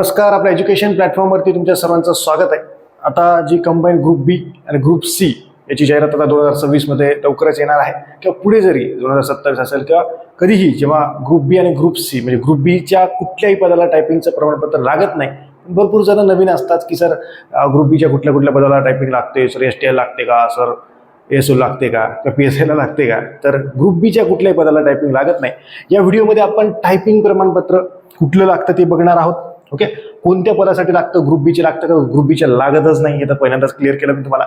नमस्कार, आपल्या एज्युकेशन प्लॅटफॉर्मवरती तुमच्या सर्वांचं स्वागत आहे. आता जी कंबाईन ग्रुप बी आणि ग्रुप सी याची जाहिरात आता 2026 मध्ये लवकरच येणार आहे किंवा पुढे जरी 2027 असेल किंवा कधीही जेव्हा ग्रुप बी आणि ग्रुप सी म्हणजे ग्रुप बीच्या कुठल्याही पदाला टायपिंगचं प्रमाणपत्र लागत नाही. भरपूर जण नवीन असतात की सर ग्रुप बीच्या कुठल्या कुठल्या पदाला टायपिंग लागते, सर STL लागते का, सर ASO लागते का PSI ला लागते का. तर ग्रुप बीच्या कुठल्याही पदाला टायपिंग लागत नाही. या व्हिडिओमध्ये आपण टायपिंग प्रमाणपत्र कुठलं लागतं ते बघणार आहोत. ओके, कोणत्या पदासाठी लागतं, ग्रुप बीचे लागतं का, ग्रुप बीच्या लागतच नाही हे तर पहिल्यांदाच क्लिअर केलं मी तुम्हाला.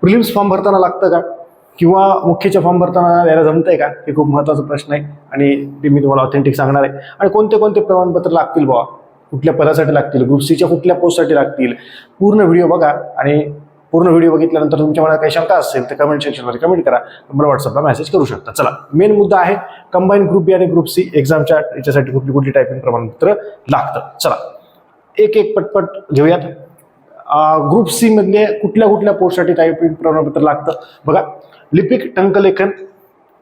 प्रिलिम्स फॉर्म भरताना लागतं का किंवा मुख्यच्या फॉर्म भरताना याला जमतंय का, हे खूप महत्त्वाचा प्रश्न आहे आणि ते मी तुम्हाला ऑथेंटिक सांगणार आहे. आणि कोणते कोणते प्रमाणपत्र लागतील बाबा, कुठल्या पदासाठी लागतील, ग्रुप सीच्या कुठल्या पोस्टसाठी लागतील, पूर्ण व्हिडिओ बघा. आणि पूर्ण व्हिडिओ बघितल्यानंतर तुमच्या मनात काही शंका असेल तर कमेंट सेक्शनमध्ये कमेंट करा, मला व्हॉट्सअपला मेसेज करू शकता. चला, मेन मुद्दा आहे कंबाईन ग्रुप बी आणि ग्रुप सी एक्झामच्या याच्यासाठी कुठली कुठली टायपिंग प्रमाणपत्र लागतं. चला एक एक पटपट घेऊयात. ग्रुप सी मधले कुठल्या कुठल्या पोस्टसाठी टायपिंग प्रमाणपत्र लागतं बघा. लिपिक टंकलेखन,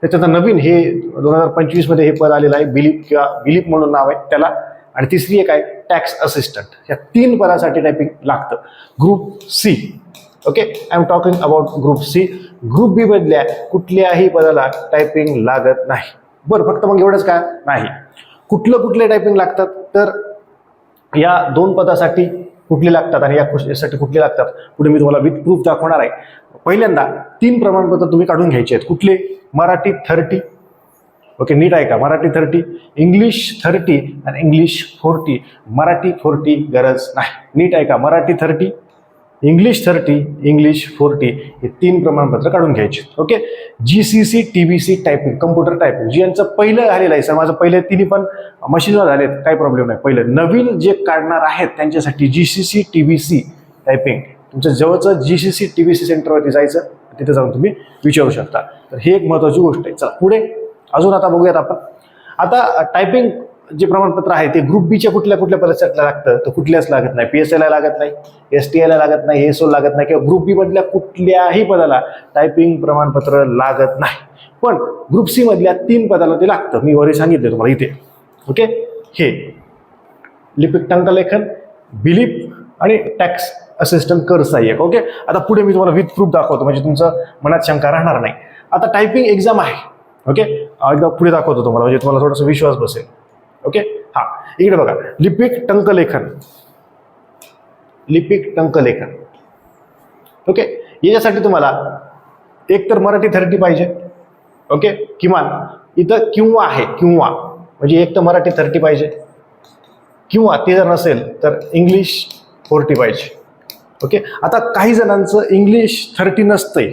त्याच्यात नवीन हे 2025 मध्ये हे पद आलेलं आहे, बिलीप किंवा बिलीप म्हणून नाव आहे त्याला. आणि तिसरी एक आहे टॅक्स असिस्टंट. या 3 पदासाठी टायपिंग लागतं group C. Okay, I am talking about group C. Group B मधल्या कुठल्याही पदाला टायपिंग लागत नाही. बरं, फक्त मग एवढंच काय नाही, कुठले टायपिंग लागतात तर या 2 पदासाठी कुठले लागतात आणि यासाठी कुठले लागतात पुढे मी तुम्हाला विथ प्रूफ दाखवणार आहे. पहिल्यांदा 3 प्रमाणपत्र तुम्ही काढून घ्यायचे आहेत. कुठले? मराठी 30. ओके, नीट आहे का? मराठी 30, इंग्लिश 30 आणि इंग्लिश 40. मराठी 40 गरज नाही. नीट आहे का? मराठी 30, इंग्लिश 30, इंग्लिश 40 हे 3 प्रमाणपत्र काढून घ्यायचे. Okay, GCC TBC typing, computer typing, जी यांचं पहिलं झालेलं आहे. सर माझं पहिले तिन्ही पण मशीनवर झालेत, काही प्रॉब्लेम नाही. पहिलं नवीन जे काढणार आहेत त्यांच्यासाठी GCC TBC टायपिंग, तुमच्या जवळचं GCC TBC सेंटरवरती जायचं, तिथे जाऊन तुम्ही विचारू शकता. तर ही एक महत्त्वाची गोष्ट आहे. चला पुढे अजून आता बघूयात आपण. आता टायपिंग जे प्रमाणपत्र आहे ते ग्रुप बीच्या कुठल्या कुठल्या पदासाठी लागतं तर कुठल्याच लागत नाही. PSI ला लागत नाही, STI ला लागत नाही, ASO लागत नाही किंवा ग्रुप बी मधल्या कुठल्याही पदाला टायपिंग प्रमाणपत्र लागत नाही. पण ग्रुप सी मधल्या 3 पदाला ते लागतं. मी वरी सांगितले तुम्हाला इथे. ओके, हे लिपिक टंकलेखन, बिलीप आणि टॅक्स असिस्टंट कर सहाय्यक. ओके, आता पुढे मी तुम्हाला विथ प्रूफ दाखवतो म्हणजे तुमचं मनात शंका राहणार नाही. आता टायपिंग एक्झाम आहे. ओके, एकदा पुढे दाखवतो तुम्हाला म्हणजे तुम्हाला थोडासा विश्वास बसेल. ओके, हा इकडे बघा, लिपिक टंकलेखन, लिपिक टंकलेखन. ओके, याच्यासाठी तुम्हाला एक तर मराठी 30 पाहिजे. ओके, किमान इथं किंवा आहे, किंवा म्हणजे एक तर मराठी 30 पाहिजे किंवा ते जर नसेल तर इंग्लिश 40 पाहिजे. ओके, आता काही जणांचं इंग्लिश 30 नसतंय,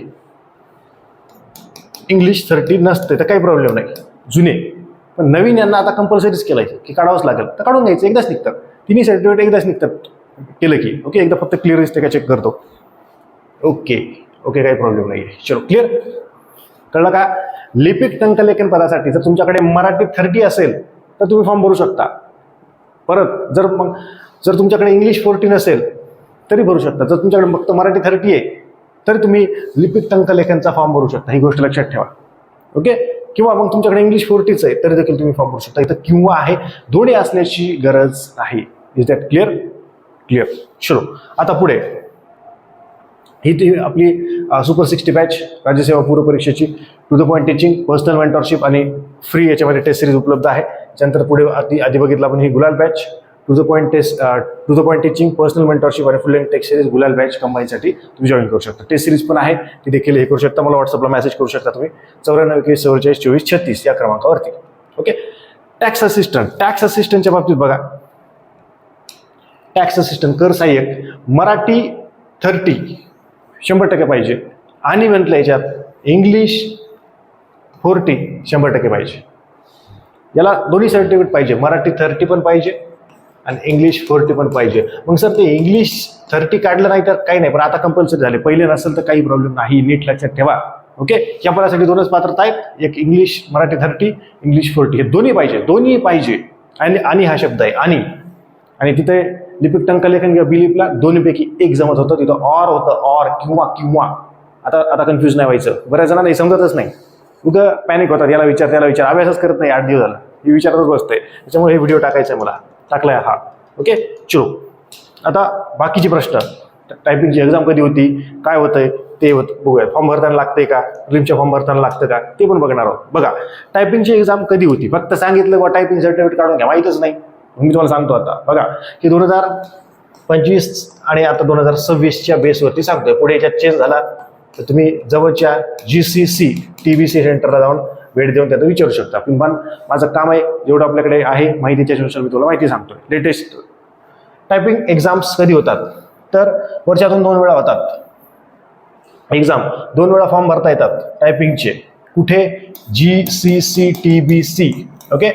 इंग्लिश 30 नसते तर काही प्रॉब्लेम नाही, जुने. पण नवीन यांना आता कंपल्सरीच केलंय की काढावंच लागेल, तर काढून घ्यायचं. एकदाच निघतात तिन्ही सर्टिफिकेट, एकदाच निघतात केलं की. ओके, एकदा फक्त क्लिअर दिसते का चेक करतो. ओके ओके, काही प्रॉब्लेम नाही आहे. चलो क्लिअर, कळलं का? लिपिक टंकलेखन पदासाठी जर तुमच्याकडे मराठी 30 असेल तर तुम्ही फॉर्म भरू शकता. परत जर तुमच्याकडे इंग्लिश 40 नसेल तरी भरू शकता. जर तुमच्याकडे फक्त मराठी 30 आहे तरी तुम्ही लिपिक टंकलेखनचा फॉर्म भरू शकता. ही गोष्ट लक्षात ठेवा. ओके, किंवा मग तुमच्याकडे इंग्लिश 40 आहे तरी देखील तुम्ही फॉर्म भरू शकता. इथं किंवा आहे, दोन्ही असण्याची गरज नाही. Is that clear? क्लिअर. चलो आता पुढे ही ती आपली सुपर 60 बॅच राज्यसेवा पूर्व परीक्षेची to the point teaching, personal mentorship आणि फ्री याच्यामध्ये टेस्ट सिरीज उपलब्ध आहे. त्यानंतर पुढे आधी बघितलं आपण ही Gulal batch, to the point teaching, personal mentorship आणि full length test series Gulal batch कंबाईनसाठी तुम्ही जॉईन करू शकता. टेस्ट सिरीज पण आहे, ती देखील हे करू शकता. मला व्हॉट्सअपला मेसेज करू शकता तुम्ही 9421442436 या क्रमांकावरती. ओके, टॅक्स असिस्टंट, टॅक्स असिस्टंटच्या बाबतीत बघा, टॅक्स असिस्टंट कर सहाय्यक, मराठी 30 100% पाहिजे आणि म्हटलं याच्यात इंग्लिश 40 100% पाहिजे. याला दोन्ही सर्टिफिकेट पाहिजे, मराठी 30 पण पाहिजे आणि इंग्लिश 40 पण पाहिजे. मग सर ते इंग्लिश 30 काढलं नाही तर काही नाही, पण आता कंपल्सरी झाले. पहिले नसेल तर काही प्रॉब्लेम नाही, नीट लक्षात ठेवा. ओके, या पदासाठी 2च पात्रता आहेत, एक इंग्लिश मराठी 30, इंग्लिश 40 हे दोन्ही पाहिजे. आणि हा शब्द आहे आणि तिथे लिपिक टंकलेखन किंवा बिलीपला दोन्हीपैकी एक जमत होतं, तिथं ऑर होतं, ऑर किंवा. आता कन्फ्यूज नाही व्हायचं. बऱ्याच जणांना समजतच नाही, उगं पॅनिक होतात, याला विचार त्याला विचार, अभ्यासच करत नाही 8 दिवस झाला, हे विचारतच बसतंय. त्याच्यामुळे हे व्हिडिओ टाकायचा आहे मला, टाकलाय हा. ओके चलो, आता बाकीचे प्रश्न, टायपिंगची एक्झाम कधी होती, काय होतंय ते बघूया. फॉर्म भरताना लागतंय का, प्रिलिमच्या फॉर्म भरताना लागतं का, ते पण बघणार आहोत. बघा, टायपिंगची एक्झाम कधी होती, फक्त सांगितलं बा टायपिंग सर्टिफिकेट काढून घ्या, माहीतच नाही. मी तुम्हाला सांगतो आता. बघा की 2025 आणि आता 2026च्या बेसवरती सांगतोय. पुढे याच्यात चेंज झाला तर तुम्ही जवळच्या GCC TBC सेंटरला जाऊन भेट देऊन त्याचं विचारू शकता. पण माझं काम आहे, जेवढं आपल्याकडे आहे माहिती त्याच्यानुसार मी तुला माहिती सांगतोय. लेटेस्ट टायपिंग एक्झाम्स कधी होतात, तर वर्षातून 2 वेळा होतात एक्झाम. 2 वेळा फॉर्म भरता येतात टायपिंगचे. कुठे, GCC TBC, ओके,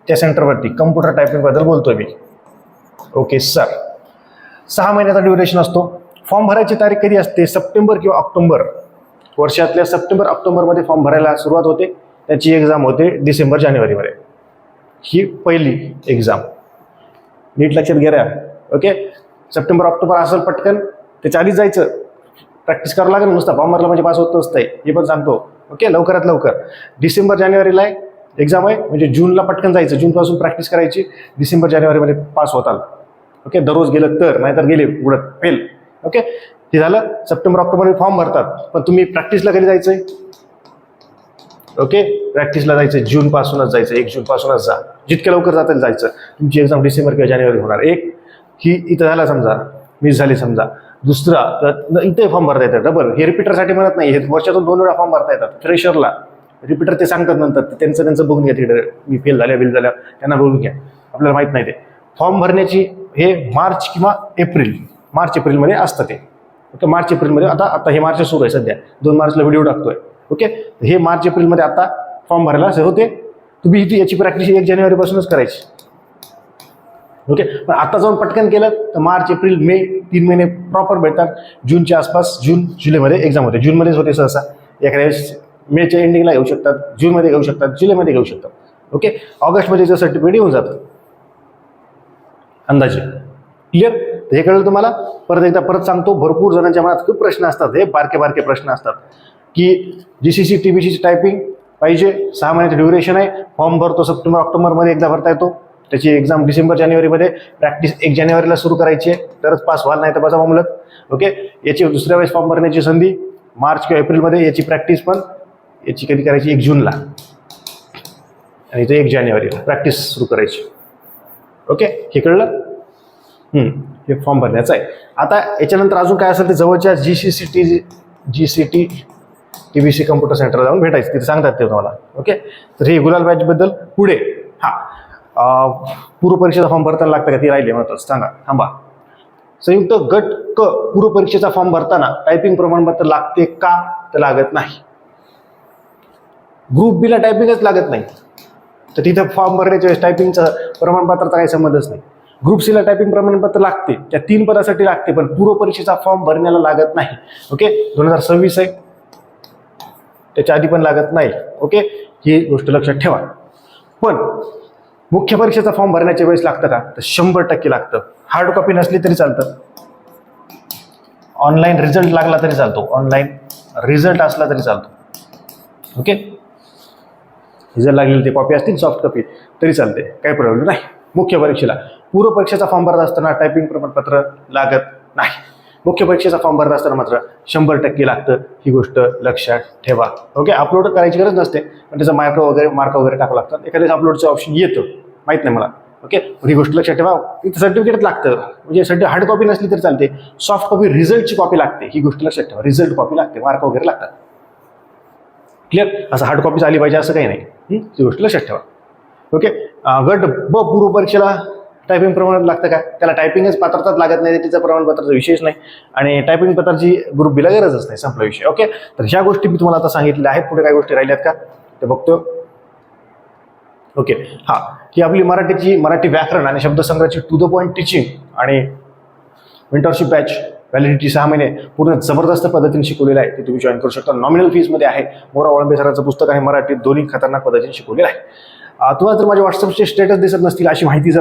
त्या सेंटरवरती. कम्प्युटर टायपिंग बद्दल बोलतोय मी. ओके सर, 6 महिन्याचा ड्युरेशन असतो. फॉर्म भरायची तारीख कधी असते, सप्टेंबर किंवा ऑक्टोबर. वर्षातल्या सप्टेंबर ऑक्टोबरमध्ये फॉर्म भरायला सुरुवात होते. त्याची एक्झाम होते डिसेंबर जानेवारीमध्ये. ही पहिली एक्झाम, नीट लक्षात घ्या. ओके, सप्टेंबर ऑक्टोबर असेल पटकन, त्याच्या आधीच जायचं, प्रॅक्टिस करावं लागेल. नुसतं फॉर्म भरला म्हणजे पास होत नसतंय, हे पण सांगतो. ओके, लवकरात लवकर. डिसेंबर जानेवारीला एक्झाम आहे, म्हणजे जूनला पटकन जायचं, जूनपासून प्रॅक्टिस करायची, डिसेंबर जानेवारीमध्ये पास होताल. ओके, दररोज गेलं तर, नाहीतर गेले उडत फेल. ओके, हे झालं. सप्टेंबर ऑक्टोबर फॉर्म भरतात, पण तुम्ही प्रॅक्टिसला कधी जायचंय, ओके, प्रॅक्टिसला जायचं जून पासूनच जायचं. 1 जून पासूनच जा, जितक्या लवकर जाता जायचं. तुमची एक्झाम डिसेंबर किंवा जानेवारी होणार. एक ही इथं झाला समजा, मिस झाली समजा. दुसरा, तर इथे फॉर्म भरता येतात डबल. हे रिपीटरसाठी म्हणत नाही, हे वर्षातून 2 वेळा फॉर्म भरता येतात. फ्रेशरला रिपीटर ते सांगतात नंतर, त्यांचं बघून घ्या तिकडे, मी फेल झाल्या बिल झाल्या त्यांना बघून घ्या, आपल्याला माहित नाही. ते फॉर्म भरण्याची हे मार्च एप्रिलमध्ये असतं ते. ओके, मार्च एप्रिलमध्ये. आता हे मार्च सुरू आहे सध्या, 2 मार्चला व्हिडिओ टाकतोय. ओके, हे मार्च एप्रिलमध्ये आता फॉर्म भरायला असे होते. तुम्ही याची प्रॅक्टिस 1 जानेवारीपासूनच करायची. ओके, पण आता जाऊन पटकन केलं तर मार्च एप्रिल मे 3 महिने प्रॉपर भेटतात. जूनच्या आसपास, जून जुलैमध्ये एक्झाम होते. जूनमध्येच होते सहसा, एखाद्या वेळेस मेच्या एंडिंगला घेऊ शकतात, जूनमध्ये घेऊ शकतात, जुलैमध्ये घेऊ शकतात. ओके, ऑगस्टमध्ये जर सर्टिफिकेट येऊन जातं अंदाजे. क्लिअर, हे कळलं तुम्हाला. परत सांगतो, भरपूर जणांच्या मनात खूप प्रश्न असतात, हे बारके प्रश्न असतात की GCC TBC टायपिंग पाहिजे, 6 महिन्याचं ड्युरेशन आहे, फॉर्म भरतो सप्टेंबर ऑक्टोबरमध्ये एकदा भरता येतो, त्याची एक्झाम डिसेंबर जानेवारीमध्ये, प्रॅक्टिस 1 जानेवारीला सुरू करायची आहे, तरच पास व्हाल, नाही तर बसा बोंबलत. ओके, याची दुसऱ्या वेळेस फॉर्म भरण्याची संधी मार्च किंवा एप्रिलमध्ये, याची प्रॅक्टिस पण याची कधी करायची, 1 जूनला, आणि ते 1 जानेवारीला प्रॅक्टिस सुरू करायची. ओके, हे कळलं. हे फॉर्म भरण्याचं आहे. आता याच्यानंतर अजून काय असेल ते जवळच्या GCT TBC कम्प्युटर सेंटरला जाऊन भेटायचं, तिथे सांगतात ते तुम्हाला. ओके, तर हे गुलाल बॅचबद्दल. पुढे पूर्वपरीक्षेचा फॉर्म भरताना लागतं का, ती राहिली महत्वाचं, सांगा, थांबा. संयुक्त गट क पूर्वपरीक्षेचा फॉर्म भरताना टायपिंग प्रमाणपत्र लागते का, तर लागत नाही. ग्रुप बीला टायपिंगच लागत नाही, तर तिथं फॉर्म भरण्याच्या वेळेस टायपिंगचं प्रमाणपत्राचा काही संबंधच नाही. ग्रुप सीला टायपिंग प्रमाणपत्र लागते, त्या 3 पदासाठी लागते, पण पूर्वपरीक्षेचा फॉर्म भरण्याला लागत नाही. ओके, 2026 आहे, त्याच्या आधी पण लागत नाही. ओके, ही गोष्ट लक्षात ठेवा. पण मुख्य परीक्षेचा फॉर्म भरण्याच्या वेळेस लागतं का, तर 100% लागतं. हार्ड कॉपी नसली तरी चालतं, ऑनलाईन रिझल्ट लागला तरी चालतो, ऑनलाईन रिझल्ट असला तरी चालतो. ओके, रिझल्ट लागलेली ते कॉपी असतील, सॉफ्ट कॉपी तरी चालते, काही प्रॉब्लेम नाही. मुख्य परीक्षेला पूर्व परीक्षेचा फॉर्म भरत असताना टायपिंग प्रमाणपत्र लागत नाही. मुख्य परीक्षेचा फॉर्म भरत असताना मात्र 100% लागतं, ही गोष्ट लक्षात ठेवा. ओके, अपलोड करायची गरज नसते, पण त्याचा मार्क वगैरे टाकावं लागतात. एखाद्या अपलोडचं ऑप्शन येतं, माहीत नाही मला. ओके, ही गोष्ट लक्षात ठेवा. इथं सर्टिफिकेट लागतं, म्हणजे हार्ड कॉपी नसली तरी चालते, सॉफ्ट कॉपी रिझल्टची कॉपी लागते, ही गोष्ट लक्षात ठेवा. रिझल्ट कॉपी लागते, मार्क वगैरे लागतात. क्लिअर, असं हार्ड कॉपीच आली पाहिजे असं काही नाही, ही गोष्ट लक्षात ठेवा. ओके, गट ब पूर्व परीक्षेला टायपिंग प्रमाणपत्र लागतं का, त्याला टायपिंगच पात्रताच लागत नाही, तिचं प्रमाणपत्राचा विषयच नाही, आणि टायपिंग पत्राची ग्रुप बीला गरजच नाही, संपला विषय. ओके, तर ह्या गोष्टी मी तुम्हाला आता सांगितलेल्या आहेत. पुढे काही गोष्टी राहिल्यात का ते बघतो. ओके, ही आपली मराठी व्याकरण आणि शब्दसंग्रहाची टू द पॉईंट टीचिंग आणि मेंटरशिप बॅच, व्हॅलिडिटी 6 महिने, पूर्ण जबरदस्त पद्धतीने शिकवलेलं आहे, ते तुम्ही जॉईन करू शकता. नॉमिनल फीजमध्ये आहे. मोरा वळंबे सरांचं पुस्तक आहे, मराठीत, दोन्ही खतरनाक पद्धतीने शिकवलेलं आहे. तुम्हाला जर माझ्या व्हॉट्सअपचे स्टेटस दिसत नसतील, अशी माहिती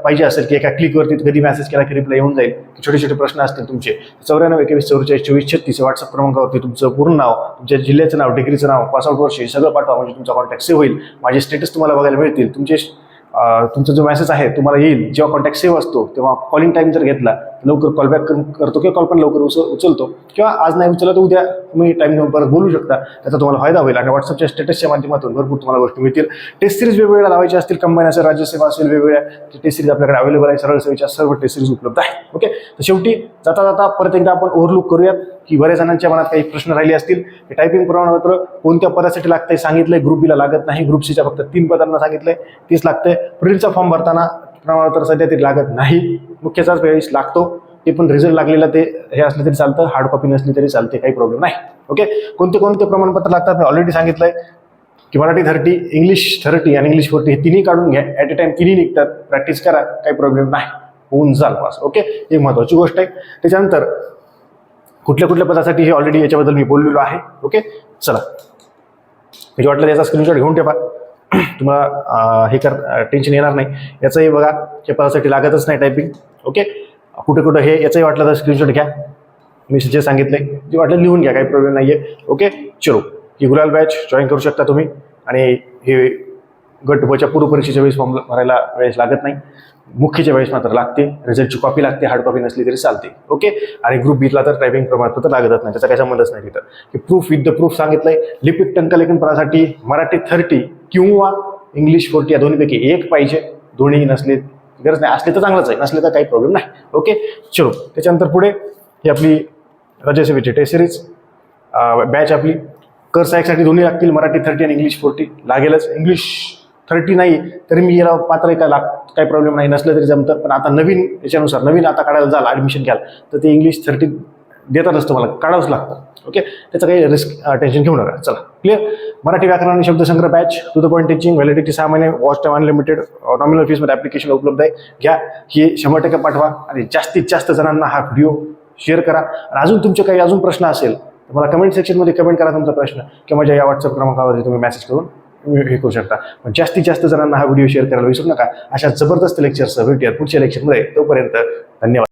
पाहिजे असेल की एका क्लिकवरती कधी मेसेज केला की रिप्लाय येऊन जाईल, की छोटे प्रश्न असतील तुमचे, 94 21 44 24 36 व्हॉट्सअप क्रमांकावरती तुमचं पूर्ण नाव, तुमच्या जिल्ह्याचं नाव, डिग्रीचं नाव, पासआउट वर्ष सगळं पाठवा, म्हणजे तुमचा कॉन्टॅक्ट सेव्ह होईल. माझे स्टेटस तुम्हाला बघायला मिळतील. तुमचे तुमचा जो मेसेज आहे तुम्हाला येईल, जेव्हा कॉन्टॅक्ट सेव्ह असतो तेव्हा कॉलिंग टाईम जर घेतला लवकर कॉलबॅक करतो किंवा कॉल पण लवकर उचलतो, किंवा आज नाही उचलला तर उद्या तुम्ही टाईम घेऊन परत बोलू शकता, त्याचा तुम्हाला फायदा होईल. आणि व्हॉट्सअपच्या स्टेटसच्या माध्यमातून भरपूर तुम्हाला गोष्टी मिळतील. टेस्ट सिरीज वेगवेगळ्या लावायच्या असतील, कंबाईन असेल, राज्यसेवा असेल, वेगवेगळ्या टेस्ट सिरीज आपल्याकडे अवेलेबल आहे. सरळ सेवेच्या सर्व टेस्ट सिरीज उपलब्ध आहे. ओके, तर शेवटी जाता जाता परत एकदा आपण ओव्हरलुक करूयात की बऱ्याच जणांच्या मनात काही प्रश्न राहिले असतील. टायपिंग प्रमाणपत्र कोणत्या पदासाठी लागतंय सांगितलंय, ग्रुप बीला लागत नाही, ग्रुप सीच्या फक्त 3 पदांना सांगितलंय, 30 लागतंय. प्रिलिमचा फॉर्म भरताना प्रमाणपत्र सध्या तरी लागत नाही, मुख्यचाच वेळेस लागतो, ते पण रिझल्ट लागलेला ते हे असलं तरी चालतं, हार्ड कॉपी नसली तरी चालते, काही प्रॉब्लेम नाही. ओके, कोणते कोणते प्रमाणपत्र लागतात मी ऑलरेडी सांगितलंय की मराठी 30, इंग्लिश 30 आणि इंग्लिश 40 हे तिन्ही काढून घ्या. ॲट अ टाइम तिन्ही निघतात, प्रॅक्टिस करा, काही प्रॉब्लेम नाही, होऊन जाल पास. ओके, ही महत्त्वाची गोष्ट आहे. त्याच्यानंतर कुठल्या कुठल्या पदासाठी हे ऑलरेडी याच्याबद्दल मी बोललेलो आहे. ओके, चला, म्हणजे वाटलं त्याचा स्क्रीनशॉट घेऊन ठेवा, तुम्हाला हे टेन्शन येणार नाही. याचंही बघा, या पदासाठी लागतच नाही टायपिंग. ओके, कुठे कुठं हे याचंही वाटलं तर स्क्रीनशॉट घ्या, मी जे सांगितलंय जे वाटलं लिहून घ्या, काही प्रॉब्लेम नाही आहे. ओके, चलो, ही गुलाल बॅच जॉईन करू शकता तुम्ही. आणि हे गट बच्या पूर्व परीक्षेच्या वेळेस फॉर्म भरायला वेळेस लागत नाही, मुख्यच्या वेळेस मात्र लागते. रिझल्टची कॉपी लागते, हार्ड कॉपी नसली तरी चालते. ओके, आणि ग्रुप बीला तर टायपिंग प्रमाणपत्र लागतच नाही, त्याचा काही संबंधच नाही तिथं. की प्रूफ विथ द प्रूफ सांगितलंय. लिपिक टंकलेखन पदासाठी मराठी 30 किंवा इंग्लिश 40 या दोन्हीपैकी एक पाहिजे. दोन्ही नसले गरज नाही, असले तर चांगलंच आहे, नसले तर काही प्रॉब्लेम नाही. ओके, चलो, त्याच्यानंतर पुढे ही आपली राज्यसेवेची टेस्ट सिरीज बॅच आपली. कर सहाय्यकसाठी दोन्ही लागतील, मराठी 30 आणि इंग्लिश 40 लागेलच. इंग्लिश 30 नाही तरी मी याला पात्र आहे का, काही प्रॉब्लेम नाही, नसलं तरी जमतं. पण आता नवीन याच्यानुसार नवीन आता काढायला जाल, ॲडमिशन घ्याल तर ते इंग्लिश 30 देतातच तुम्हाला, काढावंच लागतं. ओके, त्याचं काही रिस्क टेन्शन घेऊ नका. चला, क्लिअर. मराठी व्याकरण आणि शब्दसंग्रह batch, to the point teaching, validity 6 महिने, वॉच टाइम अनलिमिटेड, नॉमिनल फीसमध्ये ॲप्लिकेशन उपलब्ध आहे, घ्या. ही 100% पाठवा आणि जास्तीत जास्त जणांना हा व्हिडिओ शेअर करा. आणि अजून तुमचे काही अजून प्रश्न असेल तर मला कमेंट सेक्शनमध्ये कमेंट करा तुमचा प्रश्न, किंवा माझ्या या व्हॉट्सअप क्रमांकावरती तुम्ही मेसेज करून हे करू शकता. पण जास्तीत जास्त जणांना हा व्हिडिओ शेअर करायला विसरू नका. अशा जबरदस्त लेक्चरसह भेटूयात पुढच्या लेक्चरमध्ये. तोपर्यंत धन्यवाद.